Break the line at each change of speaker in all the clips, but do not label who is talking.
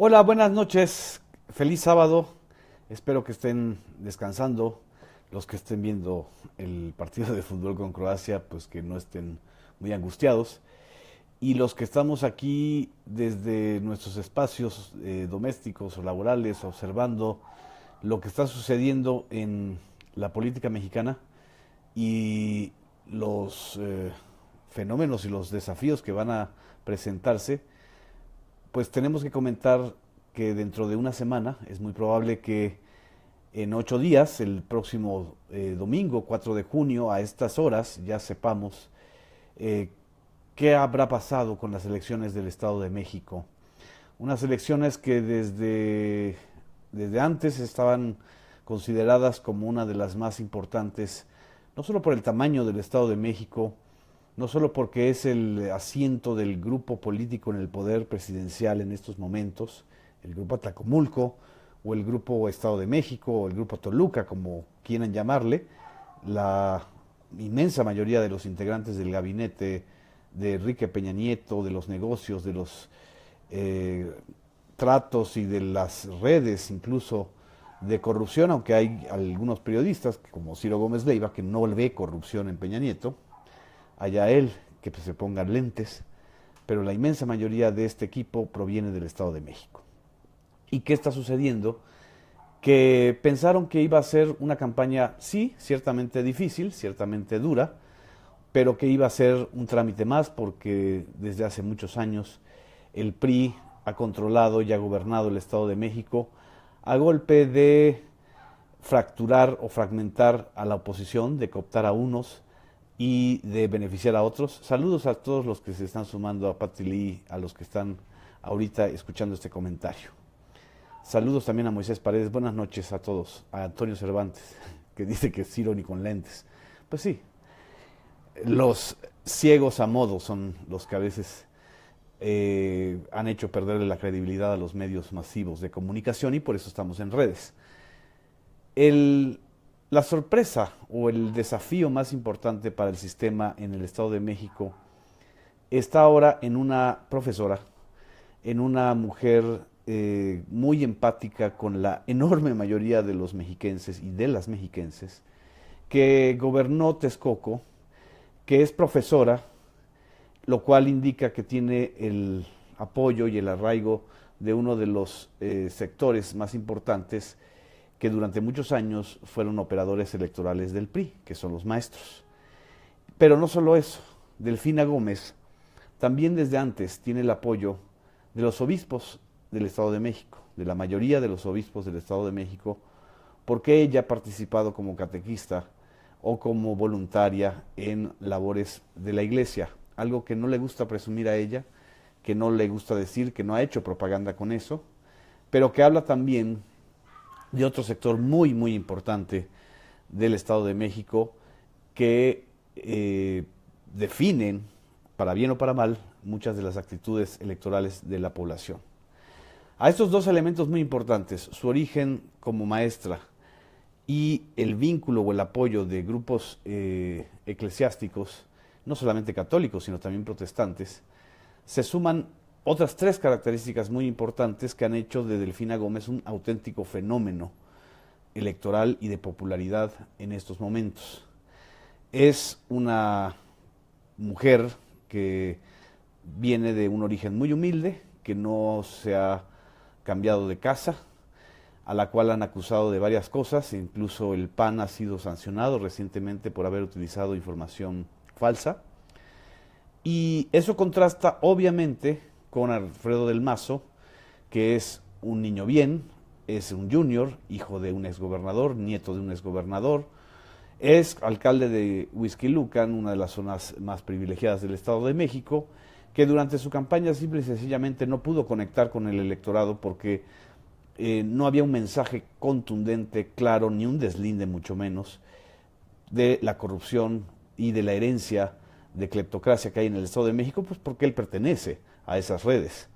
Hola, buenas noches. Feliz sábado. Espero que estén descansando. Los que estén viendo el partido de fútbol con Croacia, pues que no estén muy angustiados. Y los que estamos aquí desde nuestros espacios domésticos o laborales, observando lo que está sucediendo en la política mexicana y los fenómenos y los desafíos que van a presentarse, pues tenemos que comentar que dentro de una semana es muy probable que en 8 días, el próximo domingo 4 de junio, a estas horas, ya sepamos eh, qué habrá pasado con las elecciones del Estado de México. Unas elecciones que desde antes estaban consideradas como una de las más importantes, no solo por el tamaño del Estado de México, no solo porque es el asiento del grupo político en el poder presidencial en estos momentos, el grupo Atlacomulco, o el grupo Estado de México, o el grupo Toluca, como quieran llamarle, la inmensa mayoría de los integrantes del gabinete de Enrique Peña Nieto, de los negocios, de los eh, tratos y de las redes, incluso de corrupción, aunque hay algunos periodistas, como Ciro Gómez Leiva, que no ve corrupción en Peña Nieto, allá él, que pues, se pongan lentes, pero la inmensa mayoría de este equipo proviene del Estado de México. ¿Y qué está sucediendo? Que pensaron que iba a ser una campaña, sí, ciertamente difícil, ciertamente dura, pero que iba a ser un trámite más porque desde hace muchos años el PRI ha controlado y ha gobernado el Estado de México a golpe de fracturar o fragmentar a la oposición, de cooptar a unos y de beneficiar a otros. Saludos a todos los que se están sumando, a Patti Lee, a los que están ahorita escuchando este comentario. Saludos también a Moisés Paredes. Buenas noches a todos. A Antonio Cervantes, que dice que es Ciro ni con lentes. Pues sí, los ciegos a modo son los que a veces han hecho perderle la credibilidad a los medios masivos de comunicación y por eso estamos en redes. El, la sorpresa o el desafío más importante para el sistema en el Estado de México está ahora en una profesora, en una mujer muy empática con la enorme mayoría de los mexiquenses y de las mexiquenses, que gobernó Texcoco, que es profesora, lo cual indica que tiene el apoyo y el arraigo de uno de los sectores más importantes que durante muchos años fueron operadores electorales del PRI, que son los maestros. Pero no solo eso, Delfina Gómez también desde antes tiene el apoyo de los obispos del Estado de México, de la mayoría de los obispos del Estado de México, porque ella ha participado como catequista o como voluntaria en labores de la iglesia, algo que no le gusta presumir a ella, que no le gusta decir, que no ha hecho propaganda con eso, pero que habla también de otro sector muy, muy importante del Estado de México que definen, para bien o para mal, muchas de las actitudes electorales de la población. A estos dos elementos muy importantes, su origen como maestra y el vínculo o el apoyo de grupos eclesiásticos, no solamente católicos, sino también protestantes, se suman otras tres características muy importantes que han hecho de Delfina Gómez un auténtico fenómeno electoral y de popularidad en estos momentos. Es una mujer que viene de un origen muy humilde, que no se ha cambiado de casa, a la cual han acusado de varias cosas, incluso el PAN ha sido sancionado recientemente por haber utilizado información falsa. Y eso contrasta obviamente con Alfredo del Mazo, que es un niño bien, es un junior, hijo de un exgobernador, nieto de un exgobernador, es alcalde de Huixquilucan, una de las zonas más privilegiadas del Estado de México, que durante su campaña simple y sencillamente no pudo conectar con el electorado porque no había un mensaje contundente, claro, ni un deslinde mucho menos, de la corrupción y de la herencia de cleptocracia que hay en el Estado de México, pues porque él pertenece a esas redes.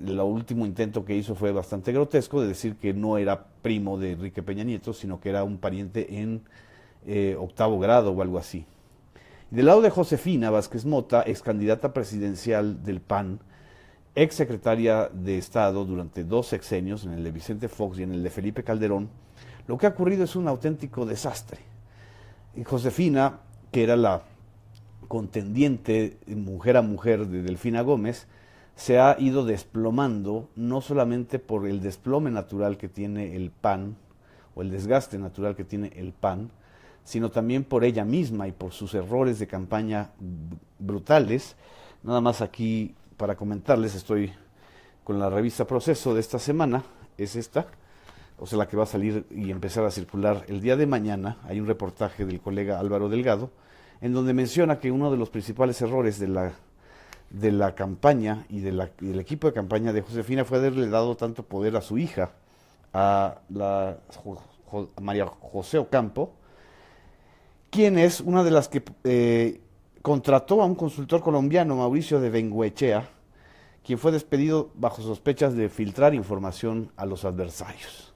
El último intento que hizo fue bastante grotesco, de decir que no era primo de Enrique Peña Nieto, sino que era un pariente en octavo grado o algo así. Del lado de Josefina Vázquez Mota, ex candidata presidencial del PAN, ex secretaria de Estado durante 2 sexenios, en el de Vicente Fox y en el de Felipe Calderón, lo que ha ocurrido es un auténtico desastre. Y Josefina, que era la contendiente mujer a mujer de Delfina Gómez, se ha ido desplomando, no solamente por el desplome natural que tiene el PAN, o el desgaste natural que tiene el PAN, sino también por ella misma y por sus errores de campaña brutales. Nada más aquí para comentarles, estoy con la revista Proceso de esta semana, es esta, o sea, la que va a salir y empezar a circular el día de mañana. Hay un reportaje del colega Álvaro Delgado, en donde menciona que uno de los principales errores de la campaña y del equipo de campaña de Josefina fue haberle dado tanto poder a su hija, a María José Ocampo, quien es una de las que contrató a un consultor colombiano, Mauricio de Bengoechea, quien fue despedido bajo sospechas de filtrar información a los adversarios.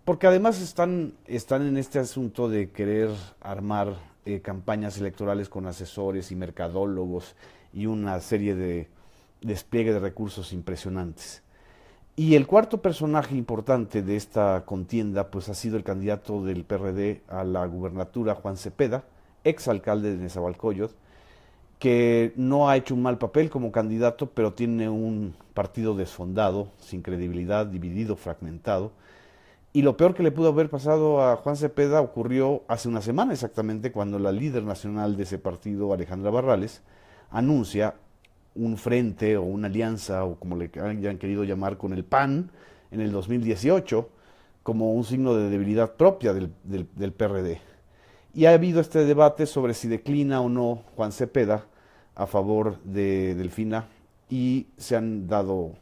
Porque además están en este asunto de querer armar campañas electorales con asesores y mercadólogos y una serie de despliegue de recursos impresionantes. Y el cuarto personaje importante de esta contienda pues ha sido el candidato del PRD a la gubernatura, Juan Cepeda, exalcalde de Nezahualcóyotl, que no ha hecho un mal papel como candidato, pero tiene un partido desfondado, sin credibilidad, dividido, fragmentado. Y lo peor que le pudo haber pasado a Juan Cepeda ocurrió hace una semana exactamente, cuando la líder nacional de ese partido, Alejandra Barrales, anuncia un frente o una alianza, o como le hayan querido llamar, con el PAN en el 2018, como un signo de debilidad propia del PRD. Y ha habido este debate sobre si declina o no Juan Cepeda a favor de Delfina, y se han dado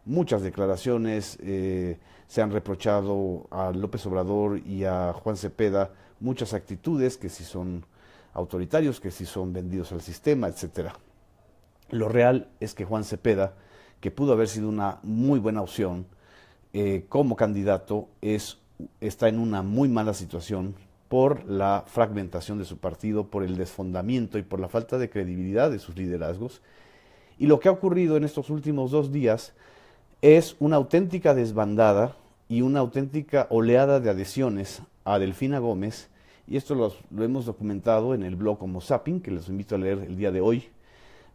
muchas declaraciones, se han reprochado a López Obrador y a Juan Cepeda muchas actitudes, que si son autoritarios, que si son vendidos al sistema, etcétera. Lo real es que Juan Cepeda, que pudo haber sido una muy buena opción como candidato, está en una muy mala situación por la fragmentación de su partido, por el desfondamiento y por la falta de credibilidad de sus liderazgos. Y lo que ha ocurrido en estos últimos 2 días es una auténtica desbandada y una auténtica oleada de adhesiones a Delfina Gómez, y esto lo hemos documentado en el blog Homo Zapping, que les invito a leer el día de hoy,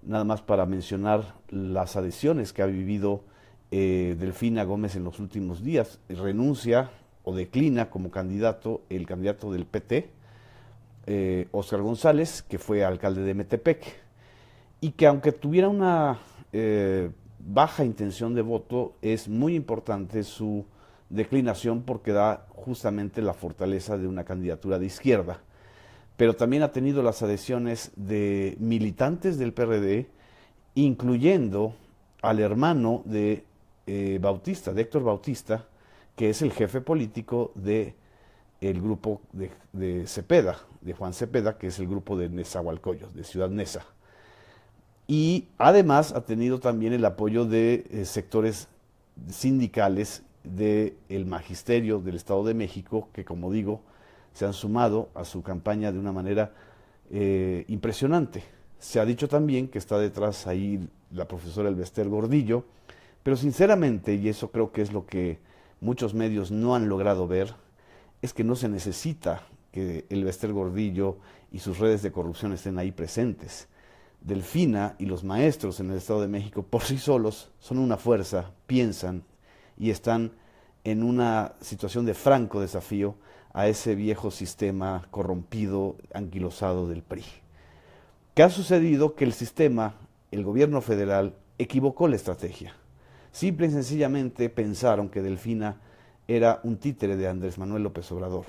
nada más para mencionar las adhesiones que ha vivido Delfina Gómez en los últimos días. Renuncia o declina como candidato el candidato del PT, Óscar González, que fue alcalde de Metepec, y que aunque tuviera una baja intención de voto, es muy importante su declinación porque da justamente la fortaleza de una candidatura de izquierda. Pero también ha tenido las adhesiones de militantes del PRD, incluyendo al hermano de Bautista, de Héctor Bautista, que es el jefe político de el grupo de Cepeda, de Juan Cepeda, que es el grupo de Nezahualcóyotl, de Ciudad Neza. Y además ha tenido también el apoyo de sectores sindicales del magisterio del Estado de México, que, como digo, se han sumado a su campaña de una manera impresionante. Se ha dicho también que está detrás ahí la profesora Elbester Gordillo, pero sinceramente, y eso creo que es lo que muchos medios no han logrado ver, es que no se necesita que Elbester Gordillo y sus redes de corrupción estén ahí presentes. Delfina y los maestros en el Estado de México por sí solos son una fuerza, piensan y están en una situación de franco desafío a ese viejo sistema corrompido, anquilosado del PRI. ¿Qué ha sucedido? Que el sistema, el gobierno federal, equivocó la estrategia. Simple y sencillamente pensaron que Delfina era un títere de Andrés Manuel López Obrador.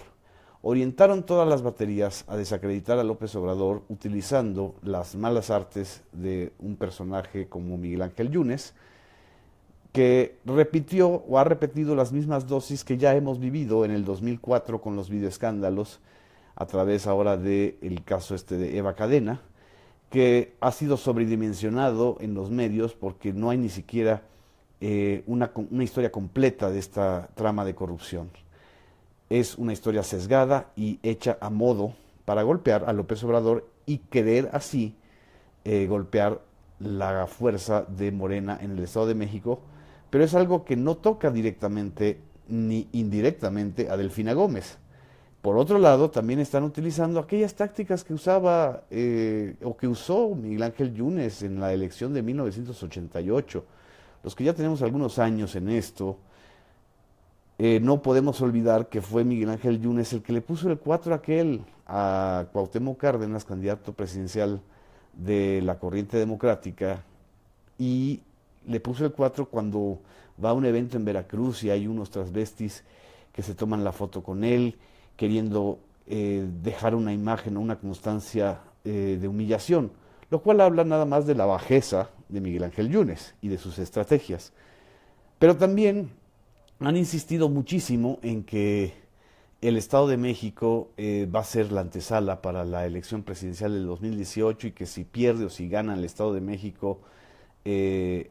Orientaron todas las baterías a desacreditar a López Obrador utilizando las malas artes de un personaje como Miguel Ángel Yunes, que repitió o ha repetido las mismas dosis que ya hemos vivido en el 2004 con los videoescándalos, a través ahora del caso de Eva Cadena, que ha sido sobredimensionado en los medios porque no hay ni siquiera una historia completa de esta trama de corrupción. Es una historia sesgada y hecha a modo para golpear a López Obrador y querer así golpear la fuerza de Morena en el Estado de México, pero es algo que no toca directamente ni indirectamente a Delfina Gómez. Por otro lado, también están utilizando aquellas tácticas que usaba o que usó Miguel Ángel Yunes en la elección de 1988. Los que ya tenemos algunos años en esto, no podemos olvidar que fue Miguel Ángel Yunes el que le puso el 4 aquel a Cuauhtémoc Cárdenas, candidato presidencial de la corriente democrática, y le puso el 4 cuando va a un evento en Veracruz y hay unos transvestis que se toman la foto con él, queriendo dejar una imagen o una constancia de humillación, lo cual habla nada más de la bajeza de Miguel Ángel Yunes y de sus estrategias. Pero también han insistido muchísimo en que el Estado de México va a ser la antesala para la elección presidencial del 2018 y que si pierde o si gana el Estado de México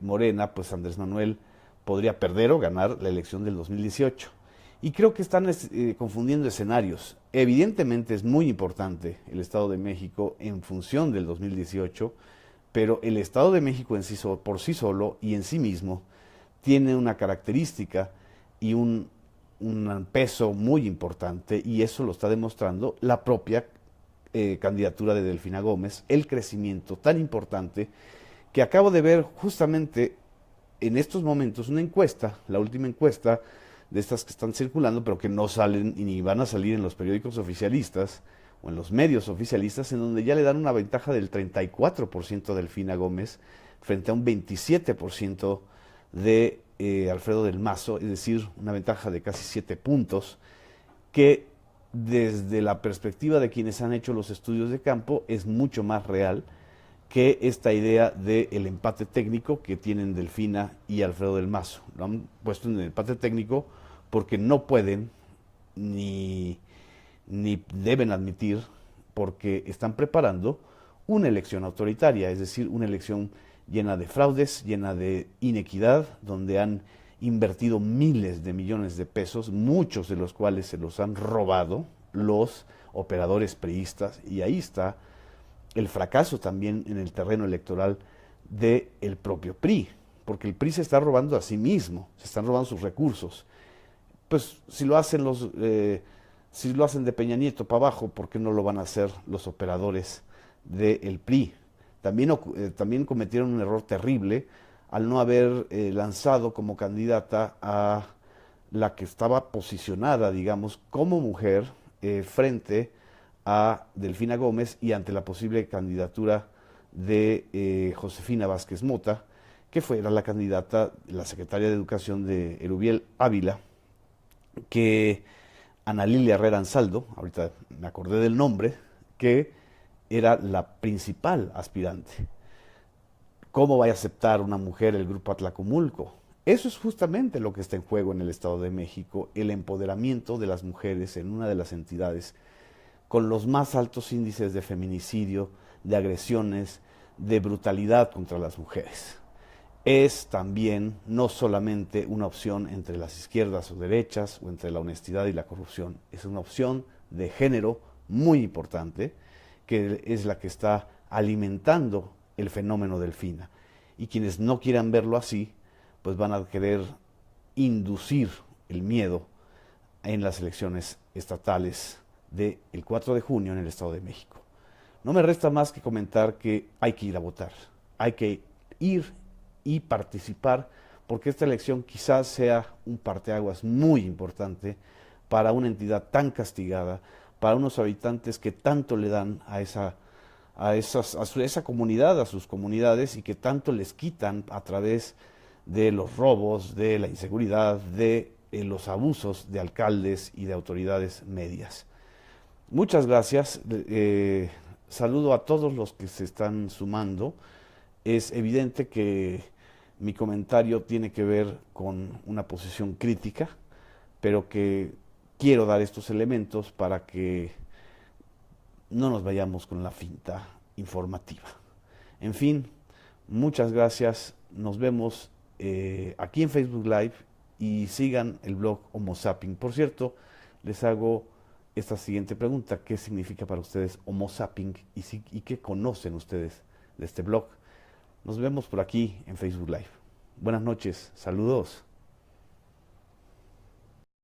Morena, pues Andrés Manuel podría perder o ganar la elección del 2018. Y creo que están confundiendo escenarios. Evidentemente es muy importante el Estado de México en función del 2018, pero el Estado de México en sí, por sí solo y en sí mismo tiene una característica y un peso muy importante, y eso lo está demostrando la propia candidatura de Delfina Gómez, el crecimiento tan importante que acabo de ver justamente en estos momentos una encuesta, la última encuesta de estas que están circulando, pero que no salen y ni van a salir en los periódicos oficialistas o en los medios oficialistas, en donde ya le dan una ventaja del 34% a Delfina Gómez frente a un 27% de Alfredo del Mazo, es decir, una ventaja de casi 7 puntos, que desde la perspectiva de quienes han hecho los estudios de campo es mucho más real que esta idea del empate técnico que tienen Delfina y Alfredo del Mazo. Lo han puesto en el empate técnico porque no pueden ni deben admitir, porque están preparando una elección autoritaria, es decir, una elección llena de fraudes, llena de inequidad, donde han invertido miles de millones de pesos, muchos de los cuales se los han robado los operadores priistas, y ahí está el fracaso también en el terreno electoral del propio PRI, porque el PRI se está robando a sí mismo, se están robando sus recursos. Pues si lo hacen si lo hacen de Peña Nieto para abajo, ¿por qué no lo van a hacer los operadores del PRI? También cometieron un error terrible al no haber lanzado como candidata a la que estaba posicionada, digamos, como mujer frente a Delfina Gómez y ante la posible candidatura de Josefina Vázquez Mota, que fuera la candidata, la secretaria de Educación de Erubiel Ávila, que Ana Lilia Herrera Ansaldo, ahorita me acordé del nombre, que era la principal aspirante. ¿Cómo va a aceptar una mujer el grupo Atlacomulco? Eso es justamente lo que está en juego en el Estado de México, el empoderamiento de las mujeres en una de las entidades con los más altos índices de feminicidio, de agresiones, de brutalidad contra las mujeres. Es también no solamente una opción entre las izquierdas o derechas o entre la honestidad y la corrupción, es una opción de género muy importante que es la que está alimentando el fenómeno Delfina. Y quienes no quieran verlo así, pues van a querer inducir el miedo en las elecciones estatales del 4 de junio en el Estado de México. No me resta más que comentar que hay que ir a votar, hay que ir y participar, porque esta elección quizás sea un parteaguas muy importante para una entidad tan castigada, para unos habitantes que tanto le dan a esa comunidad, a sus comunidades, y que tanto les quitan a través de los robos, de la inseguridad, de los abusos de alcaldes y de autoridades medias. Muchas gracias. Saludo a todos los que se están sumando. Es evidente que mi comentario tiene que ver con una posición crítica, pero que quiero dar estos elementos para que no nos vayamos con la finta informativa. En fin, muchas gracias. Nos vemos aquí en Facebook Live y sigan el blog Homo Zapping. Por cierto, les hago esta siguiente pregunta: ¿qué significa para ustedes Homo Zapping y qué conocen ustedes de este blog? Nos vemos por aquí en Facebook Live. Buenas noches, saludos.